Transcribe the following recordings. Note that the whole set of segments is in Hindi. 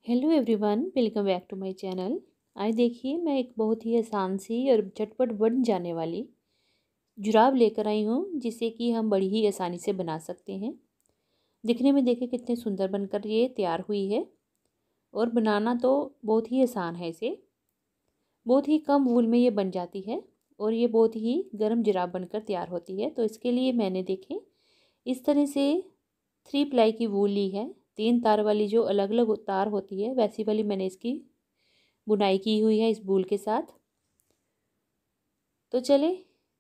Hello everyone, welcome back to my channel. आज देखिए मैं एक बहुत ही आसान सी और झटपट बन जाने वाली जुराब लेकर आई हूँ, जिसे कि हम बड़ी ही आसानी से बना सकते हैं। दिखने में देखिए कितने सुंदर बनकर ये तैयार हुई है और बनाना तो बहुत ही आसान है। इसे बहुत ही कम वूल में ये बन जाती है और ये बहुत ही गर्म जुराब बनकर तैयार होती है। तो इसके लिए मैंने देखें इस तरह से 3 प्लाई की वूल ली है। 3 तार वाली जो अलग अलग तार होती है वैसी वाली मैंने इसकी बुनाई की हुई है इस वूल के साथ। तो चले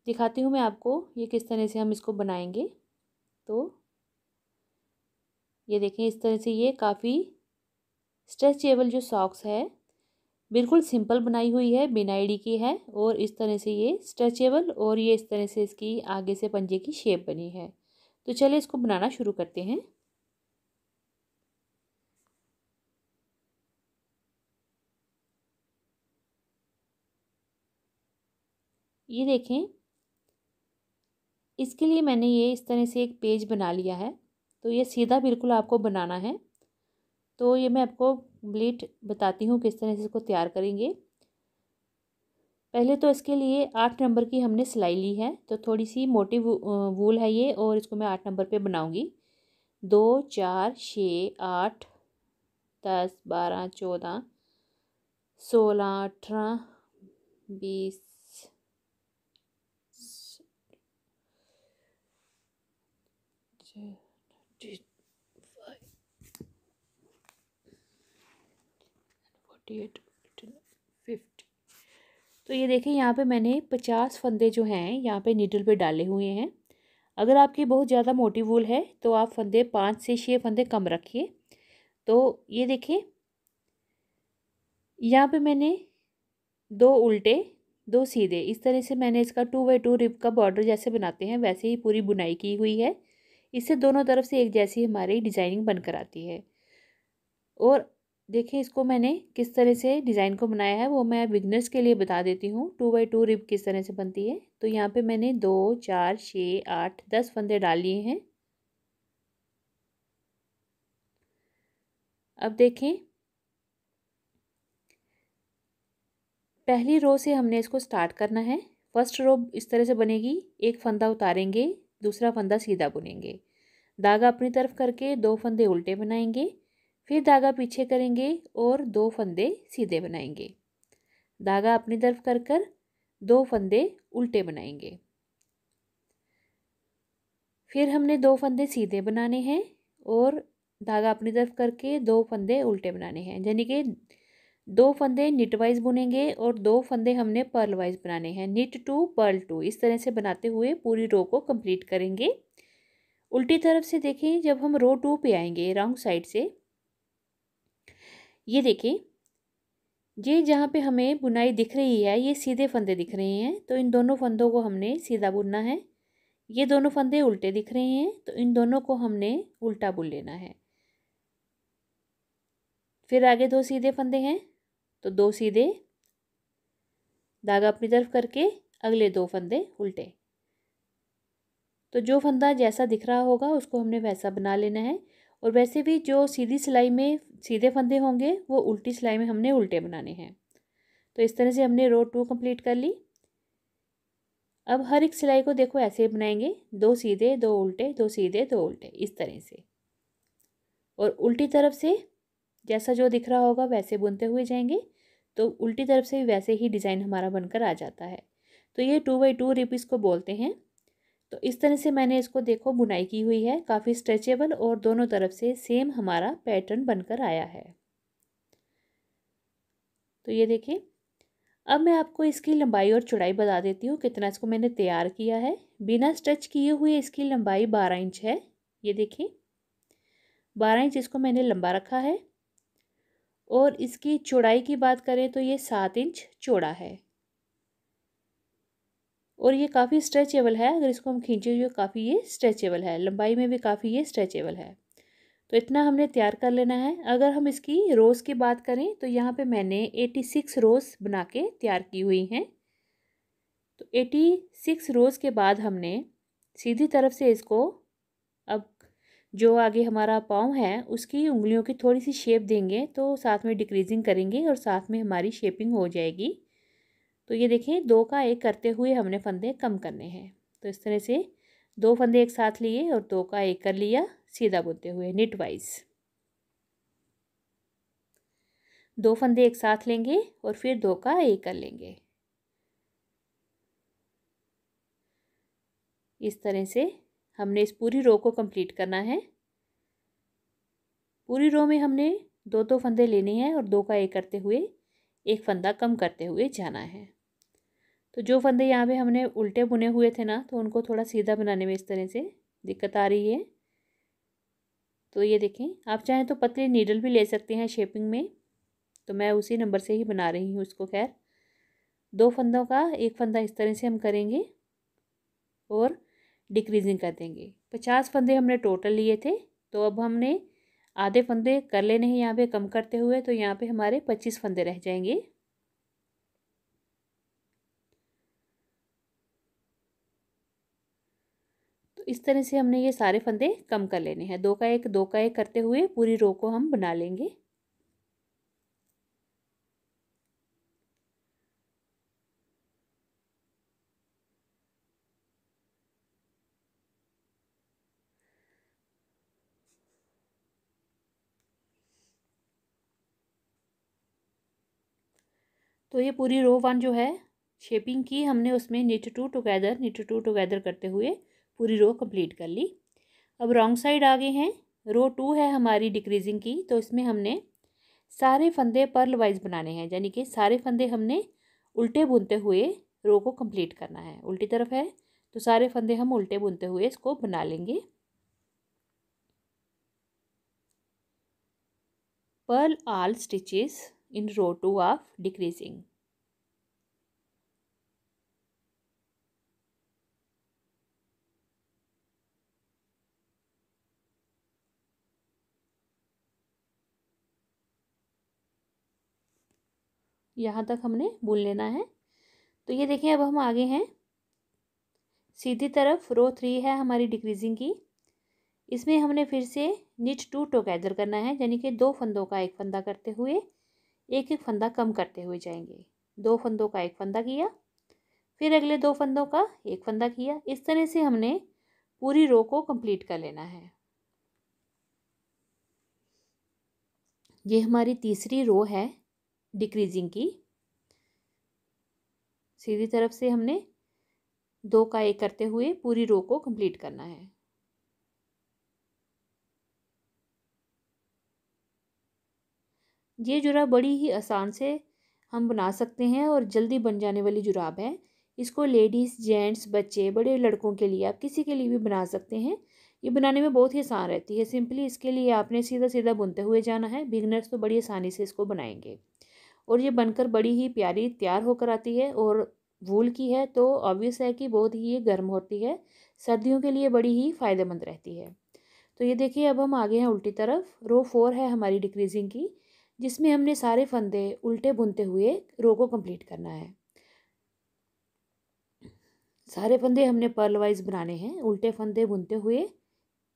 दिखाती हूँ मैं आपको ये किस तरह से हम इसको बनाएंगे। तो ये देखें इस तरह से ये काफ़ी स्ट्रेचेबल जो सॉक्स है, बिल्कुल सिंपल बनाई हुई है, बिना एड़ी की है और इस तरह से ये स्ट्रेचेबल और ये इस तरह से इसकी आगे से पंजे की शेप बनी है। तो चलिए इसको बनाना शुरू करते हैं। ये देखें इसके लिए मैंने ये इस तरह से एक पेज बना लिया है। तो ये सीधा बिल्कुल आपको बनाना है। तो ये मैं आपको कंप्लीट बताती हूँ किस तरह से इसको तैयार करेंगे। पहले तो इसके लिए 8 नंबर की हमने सिलाई ली है। तो थोड़ी सी मोटी वूल है ये और इसको मैं 8 नंबर पे बनाऊंगी। 2 4 6 8 10 12 14 16 18 20 48 50। तो ये देखिए यहाँ पे मैंने 50 फंदे जो हैं यहाँ पे नीडल पे डाले हुए हैं। अगर आपकी बहुत ज़्यादा मोटी वूल है तो आप फंदे 5 से 6 फंदे कम रखिए। तो ये देखिए यहाँ पे मैंने 2 उल्टे 2 सीधे इस तरह से मैंने इसका 2x2 रिब का बॉर्डर जैसे बनाते हैं वैसे ही पूरी बुनाई की हुई है। इससे दोनों तरफ से एक जैसी हमारी डिज़ाइनिंग बनकर आती है। और देखिए इसको मैंने किस तरह से डिज़ाइन को बनाया है वो मैं बिगनर्स के लिए बता देती हूँ। 2x2 रिब किस तरह से बनती है। तो यहाँ पे मैंने 2 4 6 8 10 फंदे डाल लिए हैं। अब देखें पहली रो से हमने इसको स्टार्ट करना है। फर्स्ट रो इस तरह से बनेगी, एक फंदा उतारेंगे, दूसरा फंदा सीधा बुनेंगे, धागा अपनी तरफ करके 2 फंदे उल्टे बनाएंगे, फिर धागा पीछे करेंगे और 2 फंदे सीधे बनाएंगे, धागा अपनी तरफ कर 2 फंदे उल्टे बनाएंगे, फिर हमने 2 फंदे सीधे बनाने हैं और धागा अपनी तरफ करके 2 फंदे उल्टे बनाने हैं। यानी कि 2 फंदे निट वाइज बुनेंगे और 2 फंदे हमने पर्ल वाइज बनाने हैं। निट टू पर्ल टू इस तरह से बनाते हुए पूरी रो को कंप्लीट करेंगे। उल्टी तरफ से देखें जब हम रो 2 पे आएंगे रॉन्ग साइड से, ये देखें ये जहाँ पे हमें बुनाई दिख रही है ये सीधे फंदे दिख रहे हैं। तो इन दोनों फंदों को हमने सीधा बुनना है। ये दोनों फंदे उल्टे दिख रहे हैं तो इन दोनों को हमने उल्टा बुन लेना है। फिर आगे 2 सीधे फंदे हैं तो 2 सीधे, धागा अपनी तरफ करके अगले 2 फंदे उल्टे। तो जो फंदा जैसा दिख रहा होगा उसको हमने वैसा बना लेना है। और वैसे भी जो सीधी सिलाई में सीधे फंदे होंगे वो उल्टी सिलाई में हमने उल्टे बनाने हैं। तो इस तरह से हमने रो 2 कंप्लीट कर ली। अब हर एक सिलाई को देखो ऐसे बनाएंगे, 2 सीधे 2 उल्टे 2 सीधे 2 उल्टे इस तरह से। और उल्टी तरफ से जैसा जो दिख रहा होगा वैसे बुनते हुए जाएंगे तो उल्टी तरफ से वैसे ही डिज़ाइन हमारा बनकर आ जाता है। तो ये 2x2 रिप इसको बोलते हैं। तो इस तरह से मैंने इसको देखो बुनाई की हुई है, काफ़ी स्ट्रेचेबल और दोनों तरफ से सेम हमारा पैटर्न बनकर आया है। तो ये देखिए अब मैं आपको इसकी लंबाई और चौड़ाई बता देती हूँ कितना इसको मैंने तैयार किया है। बिना स्टिच किए हुए इसकी लंबाई 12 इंच है। ये देखिए 12 इंच इसको मैंने लंबा रखा है। और इसकी चौड़ाई की बात करें तो ये 7 इंच चौड़ा है और ये काफ़ी स्ट्रेचेबल है। अगर इसको हम खींचे हुए काफ़ी ये स्ट्रेचेबल है, लंबाई में भी काफ़ी ये स्ट्रेचेबल है। तो इतना हमने तैयार कर लेना है। अगर हम इसकी रोज़ की बात करें तो यहाँ पे मैंने 86 रोज़ बना के तैयार की हुई हैं। तो 86 रोज़ के बाद हमने सीधी तरफ से इसको अब जो आगे हमारा पाँव है उसकी उंगलियों की थोड़ी सी शेप देंगे तो साथ में डिक्रीजिंग करेंगे और साथ में हमारी शेपिंग हो जाएगी। तो ये देखें 2 का 1 करते हुए हमने फंदे कम करने हैं। तो इस तरह से 2 फंदे एक साथ लिए और 2 का 1 कर लिया सीधा बुनते हुए निट वाइज। 2 फंदे एक साथ लेंगे और फिर 2 का 1 कर लेंगे। इस तरह से हमने इस पूरी रो को कंप्लीट करना है। पूरी रो में हमने 2 फंदे लेने हैं और 2 का 1 करते हुए एक फंदा कम करते हुए जाना है। तो जो फंदे यहाँ पे हमने उल्टे बुने हुए थे ना, तो उनको थोड़ा सीधा बनाने में इस तरह से दिक्कत आ रही है। तो ये देखें, आप चाहें तो पतली नीडल भी ले सकते हैं शेपिंग में, तो मैं उसी नंबर से ही बना रही हूँ उसको। खैर 2 फंदों का 1 फंदा इस तरह से हम करेंगे और डिक्रीजिंग कर देंगे। 50 फंदे हमने टोटल लिए थे, तो अब हमने आधे फंदे कर लेने हैं यहाँ पे कम करते हुए, तो यहाँ पे हमारे 25 फंदे रह जाएंगे। तो इस तरह से हमने ये सारे फंदे कम कर लेने हैं। 2 का 1 2 का 1 करते हुए पूरी रो को हम बना लेंगे। तो ये पूरी रो 1 जो है शेपिंग की हमने, उसमें निट टू टुगेदर करते हुए पूरी रो कंप्लीट कर ली। अब रॉन्ग साइड आ गए हैं। रो 2 है हमारी डिक्रीजिंग की, तो इसमें हमने सारे फंदे पर्ल वाइज बनाने हैं, यानी कि सारे फंदे हमने उल्टे बुनते हुए रो को कंप्लीट करना है। उल्टी तरफ है तो सारे फंदे हम उल्टे बुनते हुए इसको बना लेंगे। Purl all stitches in row 2 of decreasing. यहाँ तक हमने बुन लेना है। तो ये देखिए अब हम आगे हैं सीधी तरफ। रो 3 है हमारी डिक्रीजिंग की, इसमें हमने फिर से निट टू टुगेदर करना है, यानी कि 2 फंदों का 1 फंदा करते हुए एक एक फंदा कम करते हुए जाएंगे। 2 फंदों का 1 फंदा किया, फिर अगले 2 फंदों का 1 फंदा किया। इस तरह से हमने पूरी रो को कंप्लीट कर लेना है। ये हमारी तीसरी रो है डिक्रीजिंग की। सीधी तरफ से हमने 2 का 1 करते हुए पूरी रो को कंप्लीट करना है। ये जुराब बड़ी ही आसान से हम बना सकते हैं और जल्दी बन जाने वाली जुराब है। इसको लेडीज़, जेंट्स, बच्चे, बड़े लड़कों के लिए, आप किसी के लिए भी बना सकते हैं। ये बनाने में बहुत ही आसान रहती है। सिंपली इसके लिए आपने सीधा सीधा बुनते हुए जाना है। बिगनर्स तो बड़ी आसानी से इसको बनाएंगे और ये बनकर बड़ी ही प्यारी तैयार होकर आती है। और वूल की है तो ऑब्वियस है कि बहुत ही ये गर्म होती है, सर्दियों के लिए बड़ी ही फ़ायदेमंद रहती है। तो ये देखिए अब हम आगे हैं उल्टी तरफ। रो 4 है हमारी डिक्रीजिंग की, जिसमें हमने सारे फंदे उल्टे बुनते हुए रो को कंप्लीट करना है। सारे फंदे हमने पर्ल वाइज बनाने हैं। उल्टे फंदे बुनते हुए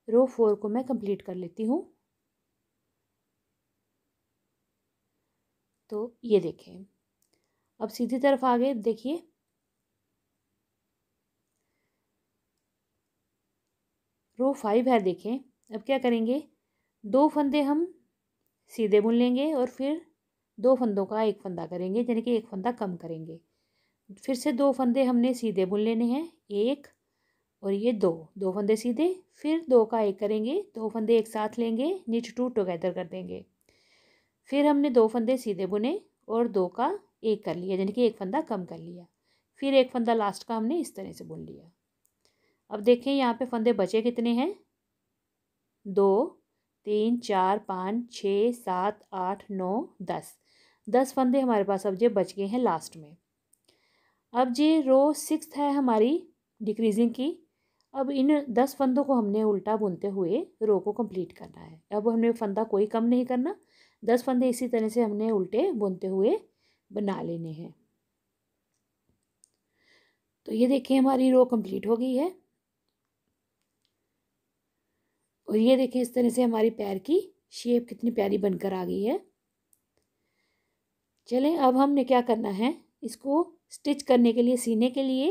रो 4 को मैं कंप्लीट कर लेती हूँ। तो ये देखें, अब सीधी तरफ आगे देखिए, रो 5 है। देखें अब क्या करेंगे, 2 फंदे हम सीधे बुन लेंगे और फिर 2 फंदों का 1 फंदा करेंगे, यानी कि 1 फंदा कम करेंगे। फिर से 2 फंदे हमने सीधे बुन लेने हैं, 1 और ये 2 फंदे सीधे, फिर 2 का 1 करेंगे, 2 फंदे एक साथ लेंगे, निट टू टुगेदर कर देंगे। फिर हमने 2 फंदे सीधे बुने और 2 का 1 कर लिया, यानी कि 1 फंदा कम कर लिया। फिर 1 फंदा लास्ट का हमने इस तरह से बुन लिया। अब देखें यहाँ पे फंदे बचे कितने हैं, 2 3 4 5 6 7 8 9 10 फंदे हमारे पास अब ये बच गए हैं लास्ट में। अब ये रो 6 है हमारी डिक्रीजिंग की। अब इन 10 फंदों को हमने उल्टा बुनते हुए रो को कंप्लीट करना है। अब हमने फंदा कोई कम नहीं करना, 10 फंदे इसी तरह से हमने उल्टे बुनते हुए बना लेने हैं। तो ये देखिए हमारी रो कंप्लीट हो गई है। और ये देखिए इस तरह से हमारी पैर की शेप कितनी प्यारी बनकर आ गई है। चलें अब हमने क्या करना है, इसको स्टिच करने के लिए, सीने के लिए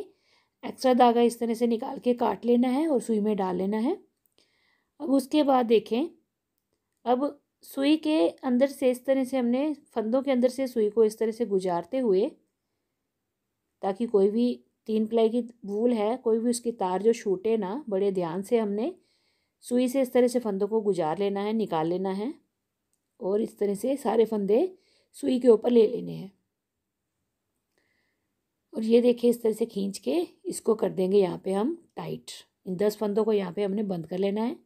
एक्स्ट्रा धागा इस तरह से निकाल के काट लेना है और सुई में डाल लेना है। अब उसके बाद देखें, अब सुई के अंदर से इस तरह से हमने फंदों के अंदर से सुई को इस तरह से गुजारते हुए, ताकि कोई भी 3 प्लाई की वूल है, कोई भी उसकी तार जो छूटे ना, बड़े ध्यान से हमने सुई से इस तरह से फंदों को गुजार लेना है, निकाल लेना है और इस तरह से सारे फंदे सुई के ऊपर ले लेने हैं। और ये देखिए इस तरह से खींच के इसको कर देंगे यहाँ पे हम टाइट। इन 10 फंदों को यहाँ पे हमने बंद कर लेना है।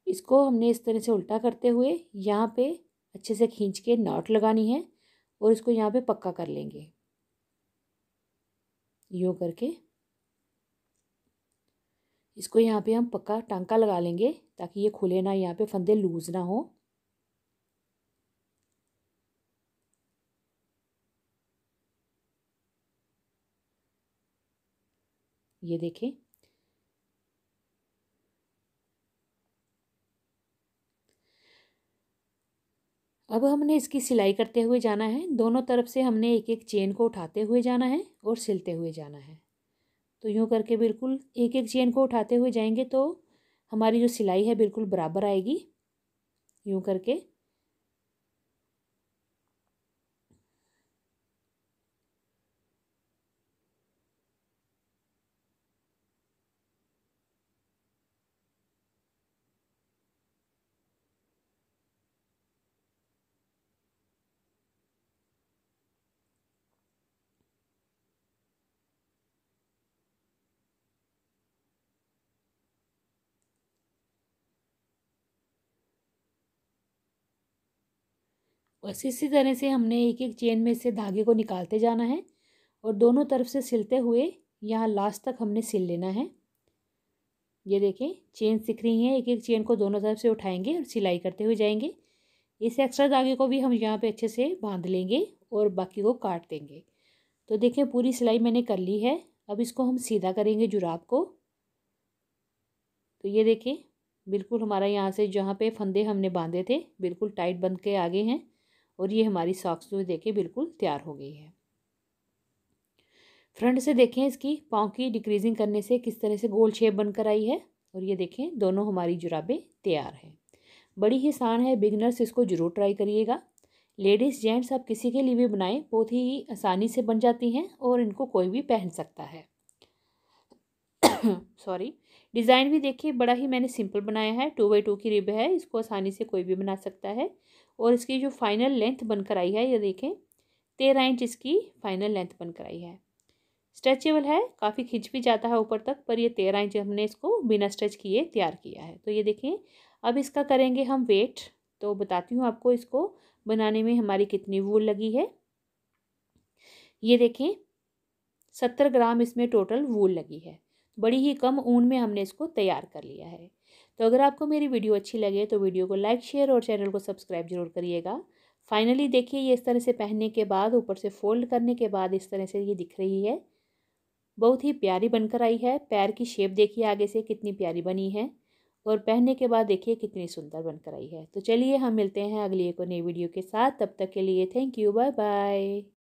इसको हमने इस तरह से उल्टा करते हुए यहाँ पे अच्छे से खींच के नॉट लगानी है और इसको यहाँ पे पक्का कर लेंगे, यूँ करके इसको यहाँ पे हम पक्का टांका लगा लेंगे ताकि ये खुले ना, यहाँ पे फंदे लूज ना हो। ये देखें, अब हमने इसकी सिलाई करते हुए जाना है। दोनों तरफ से हमने एक एक चेन को उठाते हुए जाना है और सिलते हुए जाना है। तो यूँ करके बिल्कुल एक एक चेन को उठाते हुए जाएंगे तो हमारी जो सिलाई है बिल्कुल बराबर आएगी, यूँ करके। बस इसी तरह से हमने एक एक चेन में से धागे को निकालते जाना है और दोनों तरफ से सिलते हुए यहाँ लास्ट तक हमने सिल लेना है। ये देखें चेन सिक रही हैं, एक एक चेन को दोनों तरफ से उठाएंगे और सिलाई करते हुए जाएंगे। इस एक्स्ट्रा धागे को भी हम यहाँ पे अच्छे से बांध लेंगे और बाकी को काट देंगे। तो देखें पूरी सिलाई मैंने कर ली है। अब इसको हम सीधा करेंगे जुराब को। तो ये देखें बिल्कुल हमारा यहाँ से जहाँ पे फंदे हमने बांधे थे बिल्कुल टाइट बंध के आगे हैं और ये हमारी सॉक्स जो देखें बिल्कुल तैयार हो गई है। फ्रंट से देखें इसकी पाँव की डिक्रीजिंग करने से किस तरह से गोल शेप बनकर आई है। और ये देखें दोनों हमारी जुराबें तैयार हैं। बड़ी ही आसान है, बिगनर्स इसको ज़रूर ट्राई करिएगा। लेडीज़ जेंट्स आप किसी के लिए भी बनाएं, बहुत ही आसानी से बन जाती हैं और इनको कोई भी पहन सकता है। सॉरी, डिज़ाइन भी देखिए बड़ा ही मैंने सिंपल बनाया है। 2x2 की रिब है, इसको आसानी से कोई भी बना सकता है। और इसकी जो फाइनल लेंथ बनकर आई है ये देखें 13 इंच इसकी फाइनल लेंथ बनकर आई है। स्ट्रेचेबल है, काफ़ी खिंच भी जाता है ऊपर तक, पर ये 13 इंच हमने इसको बिना स्ट्रेच किए तैयार किया है। तो ये देखें अब इसका करेंगे हम वेट। तो बताती हूँ आपको इसको बनाने में हमारी कितनी वूल लगी है। ये देखें 70 ग्राम इसमें टोटल वूल लगी है। बड़ी ही कम ऊन में हमने इसको तैयार कर लिया है। तो अगर आपको मेरी वीडियो अच्छी लगे तो वीडियो को लाइक शेयर और चैनल को सब्सक्राइब जरूर करिएगा। फाइनली देखिए ये इस तरह से पहनने के बाद, ऊपर से फोल्ड करने के बाद इस तरह से ये दिख रही है। बहुत ही प्यारी बनकर आई है। पैर की शेप देखिए आगे से कितनी प्यारी बनी है और पहनने के बाद देखिए कितनी सुंदर बनकर आई है। तो चलिए हम मिलते हैं अगली एक नई वीडियो के साथ। तब तक के लिए थैंक यू, बाय बाय।